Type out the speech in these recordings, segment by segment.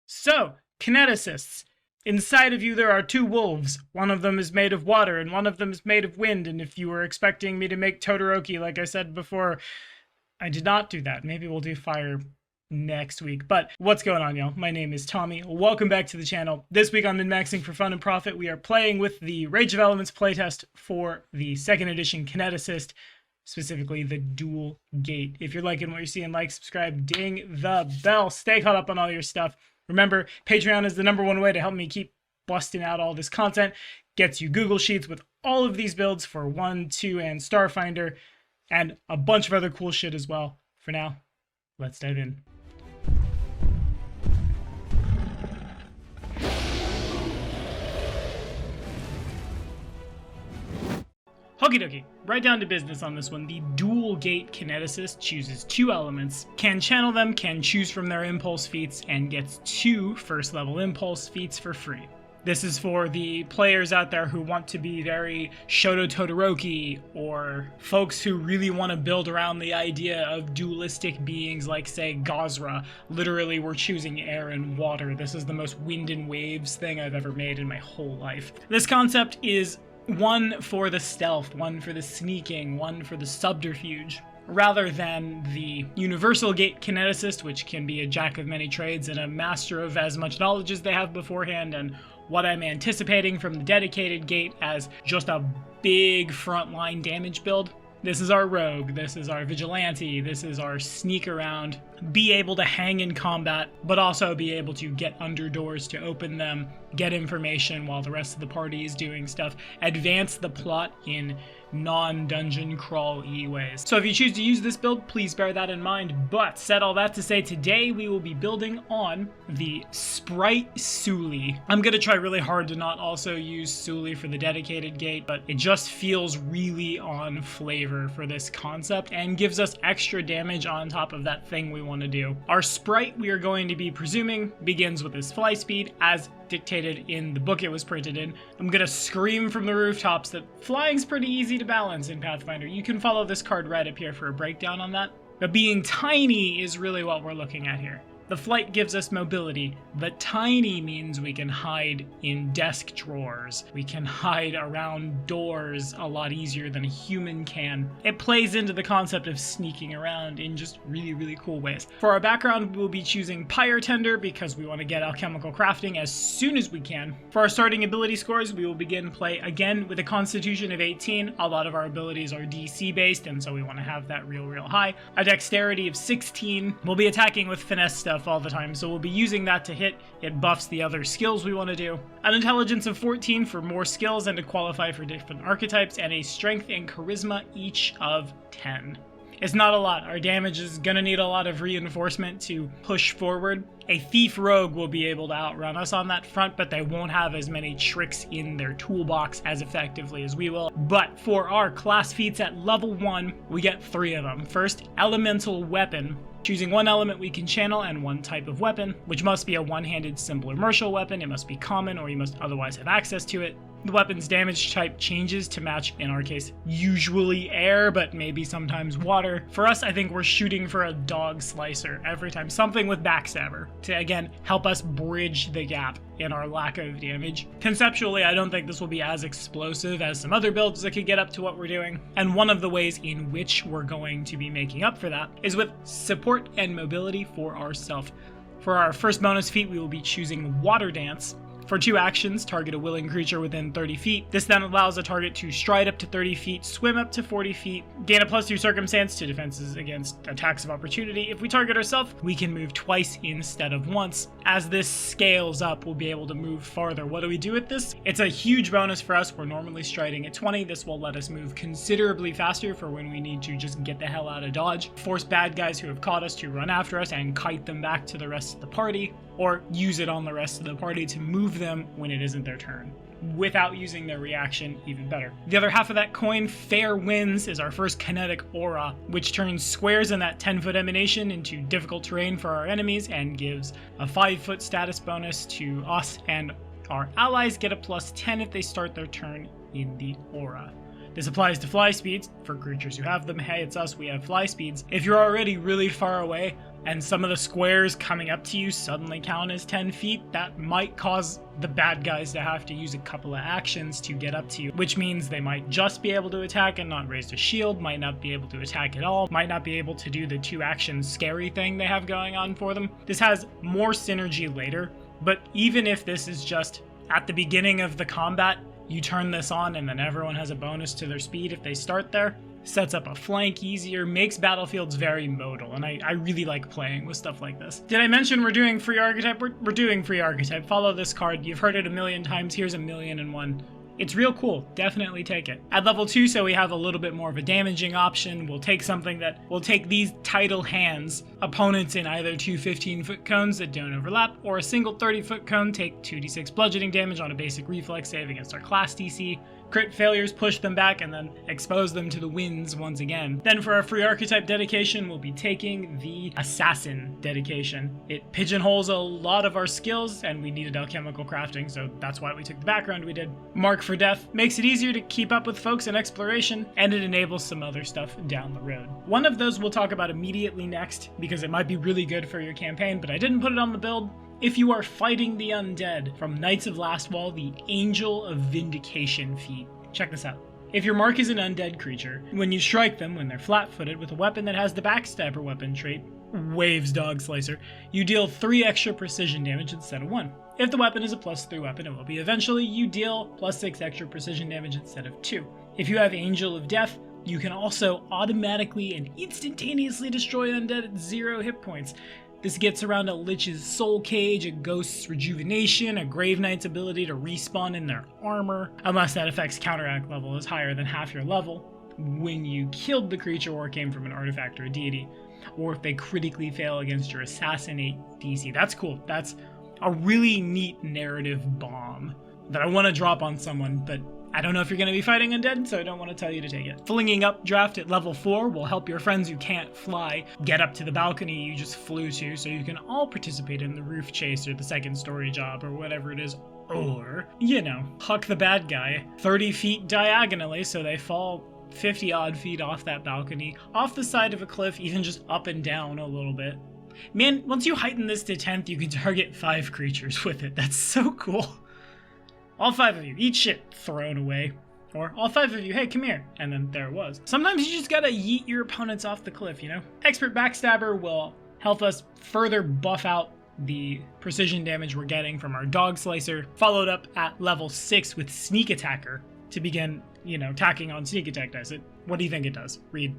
So, kineticists. Inside of you there are two wolves. One of them is made of water and one of them is made of wind, and if you were expecting me to make Todoroki like I said before, I did not do that. Maybe we'll do fire next week. But what's going on, y'all? My name is Tommy. Welcome back to the channel. This week on Min-Maxing for Fun and Profit, we are playing with the Rage of Elements playtest for the 2nd edition Kineticist, specifically the dual gate. If you're liking what you're seeing, like, subscribe, ding the bell, stay caught up on all your stuff. Remember, Patreon is the #1 way to help me keep busting out all this content. Gets you Google Sheets with all of these builds for 1, 2, and Starfinder, and a bunch of other cool shit as well. For now, let's dive in. Okie dokie, right down to business on this one. The dual gate kineticist chooses 2 elements, can channel them, can choose from their impulse feats, and gets 2 first level impulse feats for free. This is for the players out there who want to be very Shoto Todoroki, or folks who really want to build around the idea of dualistic beings like, say, Gazra. Literally, we're choosing air and water. This is the most wind and waves thing I've ever made in my whole life. This concept is one for the stealth, one for the sneaking, one for the subterfuge, rather than the universal gate kineticist, which can be a jack of many trades and a master of as much knowledge as they have beforehand, and what I'm anticipating from the dedicated gate as just a big frontline damage build. This is our rogue, this is our vigilante, this is our sneak around, be able to hang in combat, but also be able to get under doors to open them, get information while the rest of the party is doing stuff, advance the plot in non-dungeon crawl-y ways. So if you choose to use this build, please bear that in mind. But said all that to say, today we will be building on the Sprite Suli. I'm gonna try really hard to not also use Suli for the dedicated gate, but it just feels really on flavor for this concept and gives us extra damage on top of that thing we want to do. Our sprite, we are going to be presuming, begins with his fly speed as dictated in the book it was printed in. I'm gonna scream from the rooftops that flying's pretty easy to balance in Pathfinder. You can follow this card right up here for a breakdown on that. But being tiny is really what we're looking at here. The flight gives us mobility, but tiny means we can hide in desk drawers. We can hide around doors a lot easier than a human can. It plays into the concept of sneaking around in just really, really cool ways. For our background, we'll be choosing Pyre Tender because we want to get alchemical crafting as soon as we can. For our starting ability scores, we will begin play again with a constitution of 18. A lot of our abilities are DC based, and so we want to have that real high. A dexterity of 16. We'll be attacking with finesse stuff all the time, so we'll be using that to hit. It buffs the other skills we want to do. An intelligence of 14 for more skills and to qualify for different archetypes, and a strength and charisma each of 10. It's not a lot. Our damage is gonna need a lot of reinforcement to push forward. A thief rogue will be able to outrun us on that front, but they won't have as many tricks in their toolbox as effectively as we will. But for our class feats at level 1, we get 3 of them. First, elemental weapon. Choosing 1 element we can channel and 1 type of weapon, which must be a one-handed simple or martial weapon. It must be common or you must otherwise have access to it. The weapon's damage type changes to match, in our case, usually air, but maybe sometimes water. For us, I think we're shooting for a dog slicer every time. Something with backstabber to, again, help us bridge the gap in our lack of damage. Conceptually, I don't think this will be as explosive as some other builds that could get up to what we're doing. And one of the ways in which we're going to be making up for that is with support and mobility for ourselves. For our first bonus feat, we will be choosing Water Dance. For 2 actions, target a willing creature within 30 feet. This then allows a target to stride up to 30 feet, swim up to 40 feet, gain a +2 circumstance to defenses against attacks of opportunity. If we target ourselves, we can move twice instead of once. As this scales up, we'll be able to move farther. What do we do with this? It's a huge bonus for us. We're normally striding at 20. This will let us move considerably faster for when we need to just get the hell out of dodge, force bad guys who have caught us to run after us and kite them back to the rest of the party, or use it on the rest of the party to move them when it isn't their turn. without using their reaction, even better. The other half of that coin, Fair Winds, is our first kinetic aura, which turns squares in that 10-foot emanation into difficult terrain for our enemies and gives a 5-foot status bonus to us, and our allies get a +10 if they start their turn in the aura. This applies to fly speeds. For creatures who have them, hey, it's us, we have fly speeds. If you're already really far away, and some of the squares coming up to you suddenly count as 10 feet, that might cause the bad guys to have to use a couple of actions to get up to you, which means they might just be able to attack and not raise a shield, might not be able to attack at all, might not be able to do the 2-action scary thing they have going on for them. This has more synergy later, but even if this is just at the beginning of the combat, you turn this on and then everyone has a bonus to their speed if they start there, sets up a flank easier, makes battlefields very modal, and I really like playing with stuff like this. Did I mention we're doing free archetype? We're doing free archetype. Follow this card. You've heard it a million times. Here's 1,000,001. It's real cool. Definitely take it. At level 2, so we have a little bit more of a damaging option. We'll take something that will take these title hands. Opponents in either 2 15-foot cones that don't overlap, or a single 30-foot cone take 2d6 bludgeoning damage on a basic reflex save against our class DC. Crit failures push them back and then expose them to the winds once again. Then for our free archetype dedication, we'll be taking the Assassin dedication. It pigeonholes a lot of our skills, and we needed alchemical crafting, so that's why we took the background we did. Mark for Death makes it easier to keep up with folks in exploration, and it enables some other stuff down the road. One of those we'll talk about immediately next, because it might be really good for your campaign, but I didn't put it on the build. If you are fighting the undead, from Knights of Lastwall, the Angel of Vindication feat. Check this out. If your mark is an undead creature, when you strike them when they're flat-footed with a weapon that has the Backstabber weapon trait, Waves Dog Slicer, you deal 3 extra precision damage instead of 1. If the weapon is a +3 weapon, it will be eventually, you deal +6 extra precision damage instead of 2. If you have Angel of Death, you can also automatically and instantaneously destroy undead at 0 hit points. This gets around a Lich's Soul Cage, a Ghost's Rejuvenation, a Grave Knight's ability to respawn in their armor, unless that effect's counteract level is higher than half your level, when you killed the creature or came from an artifact or a deity, or if they critically fail against your Assassinate DC. That's cool. That's a really neat narrative bomb that I want to drop on someone, but I don't know if you're going to be fighting undead, so I don't want to tell you to take it. Flinging up draft at level 4 will help your friends who can't fly get up to the balcony you just flew to, so you can all participate in the roof chase or the second story job or whatever it is. Or, you know, huck the bad guy 30 feet diagonally so they fall 50 odd feet off that balcony, off the side of a cliff, even just up and down a little bit. Man, once you heighten this to 10th, you can target 5 creatures with it. That's so cool. All 5 of you, eat shit thrown away. Or all 5 of you, hey, come here. And then there it was. Sometimes you just gotta yeet your opponents off the cliff, you know? Expert Backstabber will help us further buff out the precision damage we're getting from our Dog Slicer, followed up at level 6 with Sneak Attacker to begin, you know, tacking on sneak attack dice. What do you think it does? Read.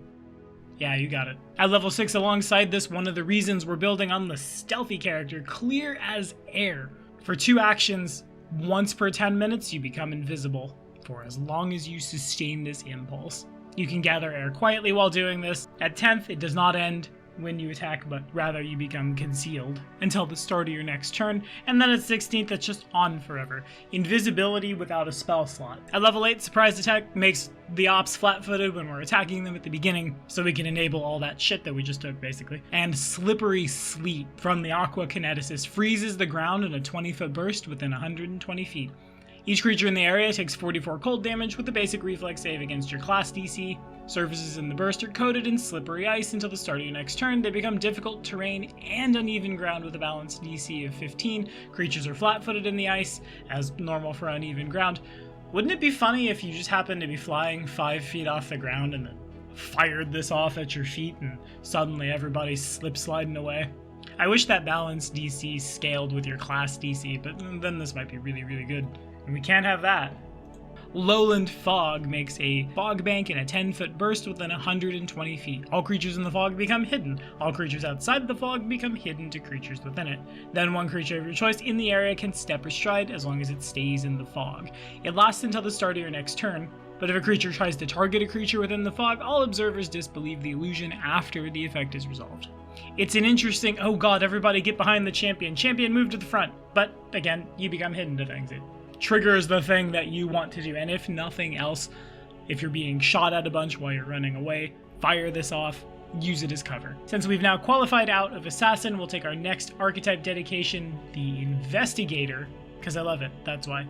Yeah, you got it. At level 6 alongside this, one of the reasons we're building on the stealthy character, Clear as Air. For 2 actions, once per 10 minutes, you become invisible for as long as you sustain this impulse. You can gather air quietly while doing this. At 10th, it does not end when you attack, but rather you become concealed until the start of your next turn, and then at 16th, it's just on forever. Invisibility without a spell slot. At level 8, Surprise Attack makes the ops flat-footed when we're attacking them at the beginning, so we can enable all that shit that we just took, basically. And Slippery Sleep from the Aqua Kineticist freezes the ground in a 20-foot burst within 120 feet. Each creature in the area takes 44 cold damage with a basic reflex save against your class DC. Surfaces in the burst are coated in slippery ice until the start of your next turn. They become difficult terrain and uneven ground with a balanced DC of 15. Creatures are flat-footed in the ice, as normal for uneven ground. Wouldn't it be funny if you just happened to be flying 5 feet off the ground and then fired this off at your feet and suddenly everybody's slip-sliding away? I wish that balanced DC scaled with your class DC, but then this might be really, really good. And we can't have that. Lowland Fog makes a fog bank in a 10-foot burst within 120 feet. All creatures in the fog become hidden. All creatures outside of the fog become hidden to creatures within it. Then one creature of your choice in the area can step or stride as long as it stays in the fog. It lasts until the start of your next turn, but if a creature tries to target a creature within the fog, all observers disbelieve the illusion after the effect is resolved. It's an interesting, oh god, everybody get behind the champion. Champion, move to the front. But again, you become hidden to things. It triggers the thing that you want to do, and if nothing else, if you're being shot at a bunch while you're running away, fire this off, use it as cover. Since we've now qualified out of Assassin, we'll take our next archetype dedication, the Investigator, because I love it, that's why.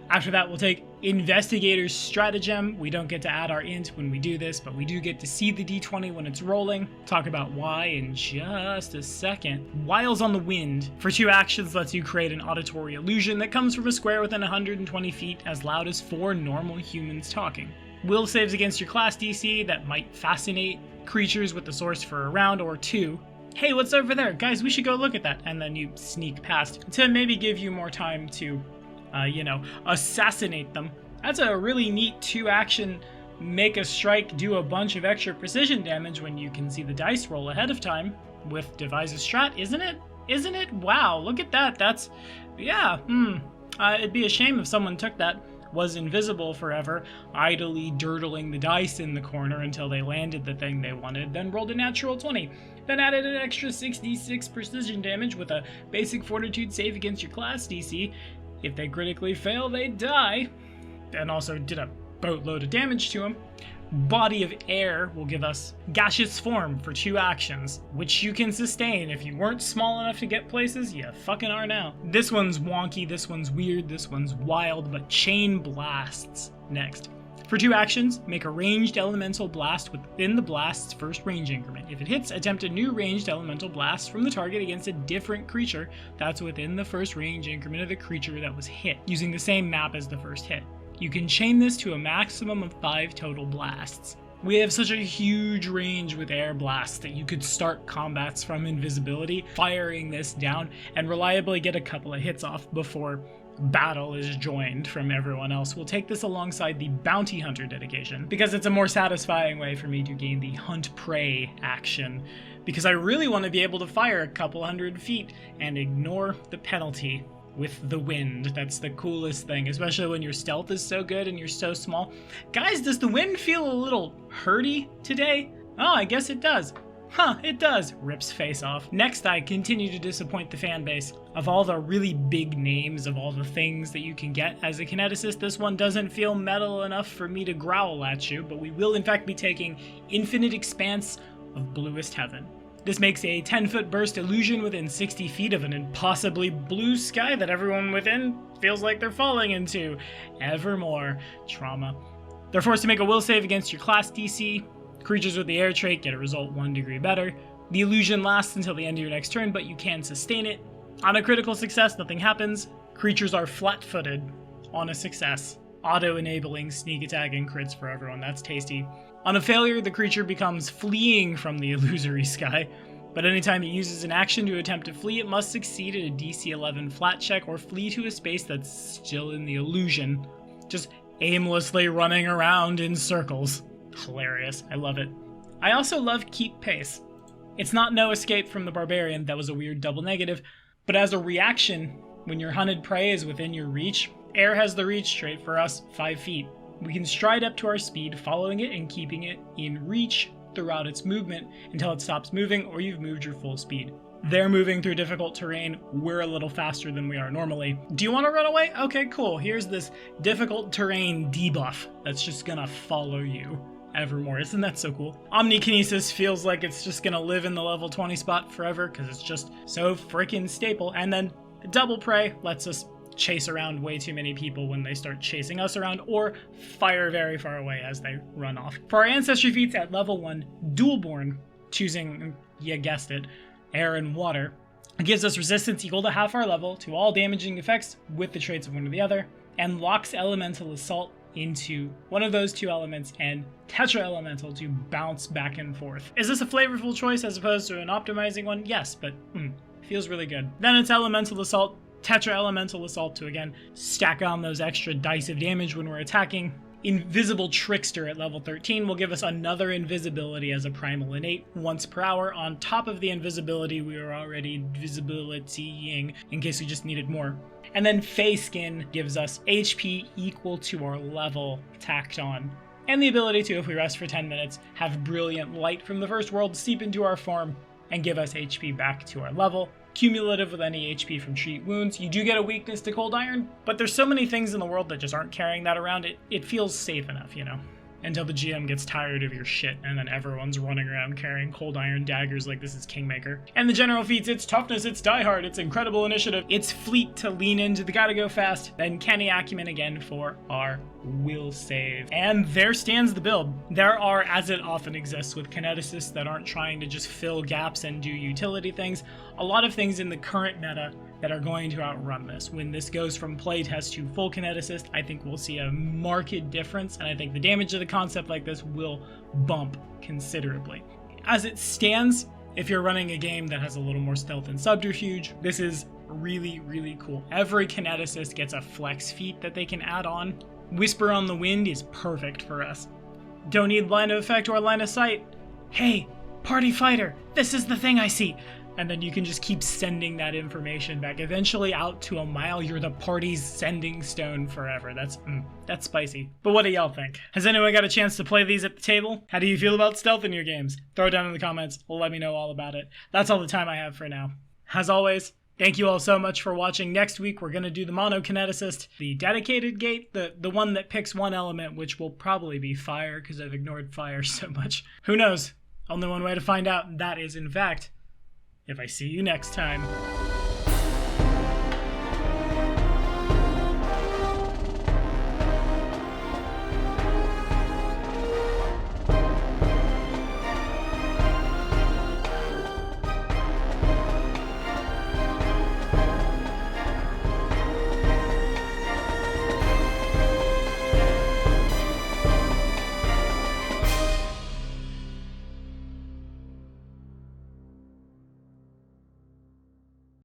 After that, we'll take Investigator's Stratagem. We don't get to add our int when we do this, but we do get to see the d20 when it's rolling. Talk about why in just a second. Wiles on the Wind. For 2 actions, lets you create an auditory illusion that comes from a square within 120 feet as loud as 4 normal humans talking. Will saves against your class DC that might fascinate creatures with the source for a round or 2. Hey, what's over there? Guys, we should go look at that. And then you sneak past to maybe give you more time to assassinate them. That's a really neat 2-action make a strike, do a bunch of extra precision damage when you can see the dice roll ahead of time with Devise a Strat, isn't it? Isn't it? Wow, look at that. That's, yeah, it'd be a shame if someone took that, was invisible forever, idly dirtling the dice in the corner until they landed the thing they wanted, then rolled a natural 20, then added an extra 66 precision damage with a basic fortitude save against your class DC. If they critically fail, they die. And also did a boatload of damage to him. Body of Air will give us Gaseous Form for 2 actions, which you can sustain. If you weren't small enough to get places, you fucking are now. This one's wonky, this one's weird, this one's wild, but Chain Blasts next. For 2 actions, make a ranged elemental blast within the blast's first range increment. If it hits, attempt a new ranged elemental blast from the target against a different creature that's within the first range increment of the creature that was hit, using the same map as the first hit. You can chain this to a maximum of 5 total blasts. We have such a huge range with air blasts that you could start combats from invisibility, firing this down, and reliably get a couple of hits off before battle is joined from everyone else. We'll take this alongside the Bounty Hunter dedication, because it's a more satisfying way for me to gain the Hunt Prey action, because I really want to be able to fire a couple 100 feet and ignore the penalty with the wind. That's the coolest thing, especially when your stealth is so good and you're so small. Guys, does the wind feel a little hurty today? Oh, I guess it does. Huh, it does. Rips face off. Next, I continue to disappoint the fan base. Of all the really big names of all the things that you can get as a kineticist, this one doesn't feel metal enough for me to growl at you, but we will in fact be taking Infinite Expanse of Bluest Heaven. This makes a 10-foot burst illusion within 60 feet of an impossibly blue sky that everyone within feels like they're falling into. Evermore trauma. They're forced to make a will save against your class DC. Creatures with the air trait get a result 1 degree better. The illusion lasts until the end of your next turn, but you can sustain it. On a critical success, nothing happens. Creatures are flat-footed on a success. Auto-enabling sneak attack and crits for everyone. That's tasty. On a failure, the creature becomes fleeing from the illusory sky, but anytime it uses an action to attempt to flee, it must succeed at a DC 11 flat check or flee to a space that's still in the illusion, just aimlessly running around in circles. Hilarious. I love it. I also love Keep Pace. It's not No Escape from the Barbarian, that was a weird double negative, but as a reaction, when your hunted prey is within your reach, air has the reach trait for us, 5 feet. We can stride up to our speed, following it and keeping it in reach throughout its movement until it stops moving or you've moved your full speed. They're moving through difficult terrain, we're a little faster than we are normally. Do you want to run away? Okay, cool. Here's this difficult terrain debuff that's just gonna follow you evermore. Isn't that so cool? Omnikinesis feels like it's just gonna live in the level 20 spot forever because it's just so freaking staple. And then Double Prey lets us chase around way too many people when they start chasing us around, or fire very far away as they run off. For our ancestry feats at level 1, Dualborn, choosing, you guessed it, air and water, it gives us resistance equal to half our level to all damaging effects with the traits of one or the other, and locks Elemental Assault into one of those 2 elements and Tetra Elemental to bounce back and forth. Is this a flavorful choice as opposed to an optimizing one? Yes, but feels really good. Then it's Elemental Assault, Tetra Elemental Assault to again stack on those extra dice of damage when we're attacking. Invisible Trickster at level 13 will give us another invisibility as a primal innate once per hour on top of the invisibility we were already invisibilitying in case we just needed more. And then Fey Skin gives us HP equal to our level tacked on. And the ability to, if we rest for 10 minutes, have brilliant light from the first world seep into our form and give us HP back to our level. Cumulative with any HP from treat wounds. You do get a weakness to cold iron, but there's so many things in the world that just aren't carrying that around. It feels safe enough, you know? until the GM gets tired of your shit, and then everyone's running around carrying cold iron daggers like this is Kingmaker. And the general feats, its toughness, its diehard, its incredible initiative, its fleet to lean into the gotta go fast, then canny acumen again for our will save. And there stands the build. There are, as it often exists with Kineticists that aren't trying to just fill gaps and do utility things, a lot of things in the current meta that are going to outrun this. When this goes from playtest to full Kineticist, I think we'll see a marked difference, and I think the damage of the concept like this will bump considerably. As it stands, if you're running a game that has a little more stealth and subterfuge, this is really, really cool. Every Kineticist gets a flex feat that they can add on. Whisper on the Wind is perfect for us. Don't need line of effect or line of sight. Hey, party fighter, this is the thing I see. And then you can just keep sending that information back. Eventually out to a mile, you're the party's sending stone forever. That's spicy. But what do y'all think? Has anyone got a chance to play these at the table? How do you feel about stealth in your games? Throw it down in the comments. Let me know all about it. That's all the time I have for now. As always, thank you all so much for watching. Next week, we're going to do the Mono Kineticist, the dedicated gate, the one that picks one element, which will probably be fire, because I've ignored fire so much. Who knows? Only one way to find out, and that is, in fact, if I see you next time.